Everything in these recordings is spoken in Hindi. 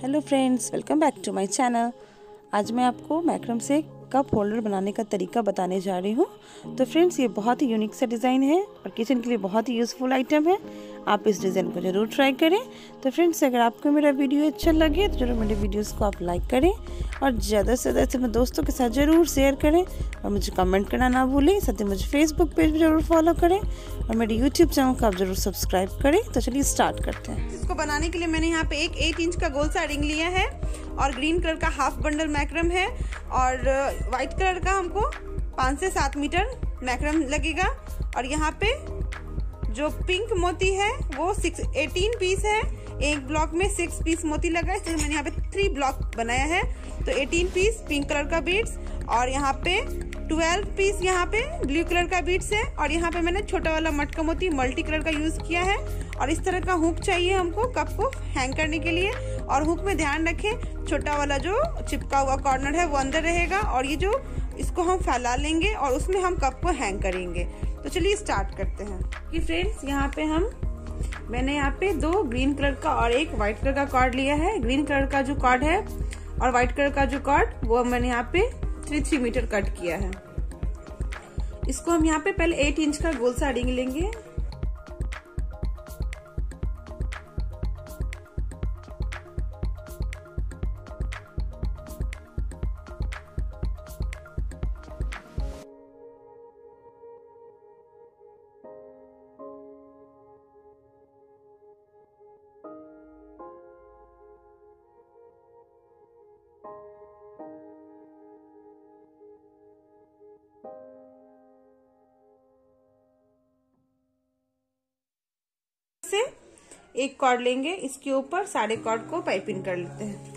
Hello friends, welcome back to my channel. आज मैं आपको मैक्रम से कप होल्डर बनाने का तरीका बताने जा रही हूँ। तो फ्रेंड्स, ये बहुत ही यूनिक सा डिज़ाइन है और किचन के लिए बहुत ही यूज़फुल आइटम है। आप इस डिज़ाइन को ज़रूर ट्राई करें। तो फ्रेंड्स, अगर आपको मेरा वीडियो अच्छा लगे तो ज़रूर मेरे वीडियोस को आप लाइक करें और ज़्यादा से ज़्यादा अपने दोस्तों के साथ ज़रूर शेयर करें और मुझे कमेंट करना ना भूलें। साथ ही मुझे फेसबुक पेज भी ज़रूर फॉलो करें और मेरे यूट्यूब चैनल को आप ज़रूर सब्सक्राइब करें। तो चलिए स्टार्ट करते हैं। इसको बनाने के लिए मैंने यहाँ पे एक 8 इंच का गोल सा रिंग लिया है और ग्रीन कलर का हाफ बंडल मैक्रम है और व्हाइट कलर का हमको 5 से 7 मीटर मैक्रम लगेगा। और यहाँ पे जो पिंक मोती है वो 18 पीस है। एक ब्लॉक में 6 पीस मोती लगा है, इसलिए मैंने यहाँ पे 3 ब्लॉक बनाया है। तो 18 पीस पिंक कलर का बीड्स और यहाँ पे 12 पीस यहाँ पे ब्लू कलर का बीड्स है। और यहाँ पे मैंने छोटा वाला मटका मोती मल्टी कलर का यूज किया है। और इस तरह का हुक चाहिए हमको कप को हैंग करने के लिए। और हुक में ध्यान रखें, छोटा वाला जो चिपका हुआ कॉर्नर है वो अंदर रहेगा और ये जो इसको हम फैला लेंगे और उसमें हम कप को हैंग करेंगे। तो चलिए स्टार्ट करते हैं कि फ्रेंड्स, यहाँ पे मैंने यहाँ पे 2 ग्रीन कलर का और एक व्हाइट कलर का कॉर्ड लिया है। ग्रीन कलर का जो कॉर्ड है और व्हाइट कलर का जो कॉर्ड वो मैंने यहाँ पे 3 मीटर कट किया है। इसको हम यहाँ पे पहले 8 इंच का गोल सा रिंग लेंगे। से एक कॉर्ड लेंगे, इसके ऊपर सारे कॉर्ड को पाइपिंग कर लेते हैं।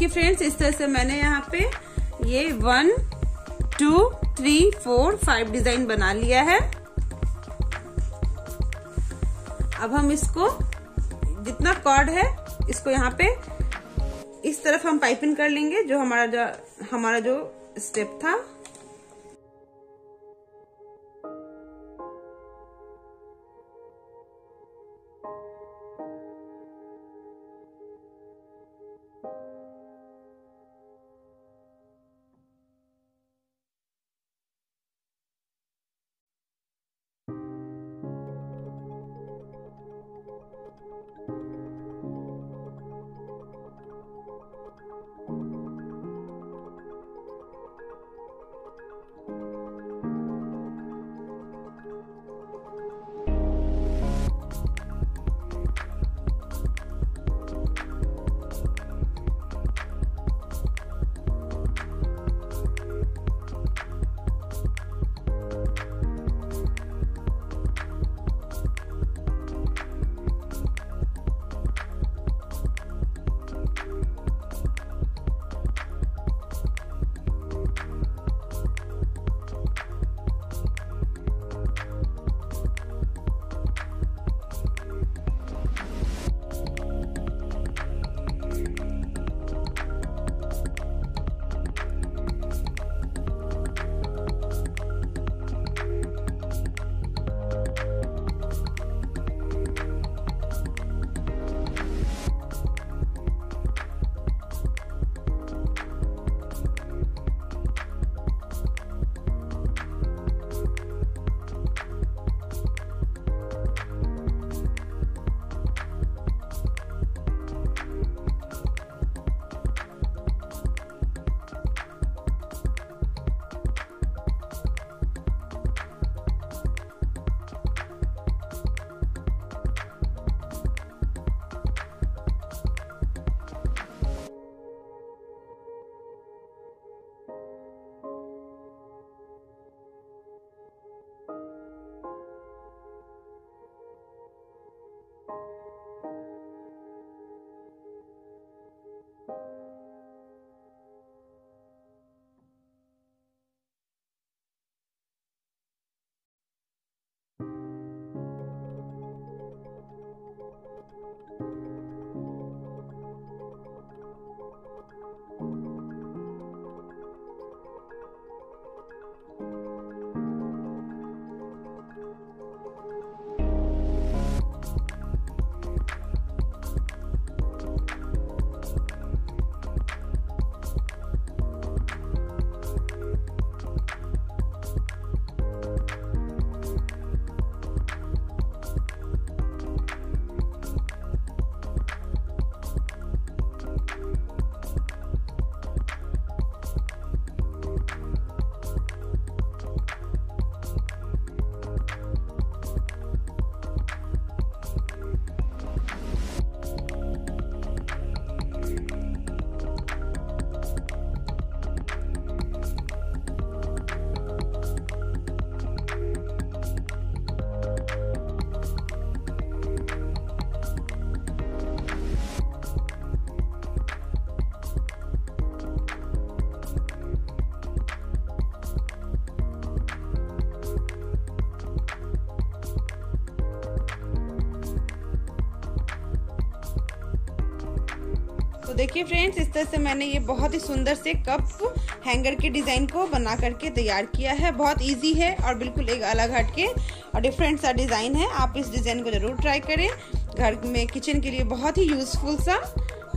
देखिए फ्रेंड्स, इस तरह से मैंने यहाँ पे ये 1 2 3 4 5 डिजाइन बना लिया है। अब हम इसको जितना कॉर्ड है इसको यहाँ पे इस तरफ हम पाइपिंग कर लेंगे, जो हमारा जो स्टेप था। तो देखिए फ्रेंड्स, इस तरह से मैंने ये बहुत ही सुंदर से कप हैंगर के डिजाइन को बना करके तैयार किया है। बहुत इजी है और बिल्कुल एक अलग हटके और डिफरेंट सा डिजाइन है। आप इस डिजाइन को जरूर ट्राई करें, घर में किचन के लिए बहुत ही यूजफुल सा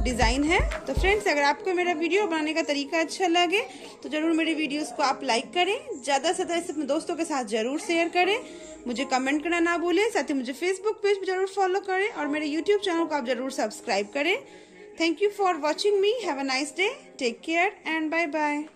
डिजाइन है। तो फ्रेंड्स, अगर आपको मेरा वीडियो बनाने का तरीका अच्छा लगे तो जरूर मेरे वीडियोस को आप लाइक करें, ज्यादा से ज्यादा इसे अपने दोस्तों के साथ जरूर शेयर करें, मुझे कमेंट करना ना भूलें, साथ ही मुझे फेसबुक पेज पर जरूर फॉलो करें और मेरे यूट्यूब चैनल को आप जरूर सब्सक्राइब करें। Thank you for watching me. Have a nice day. Take care and bye bye.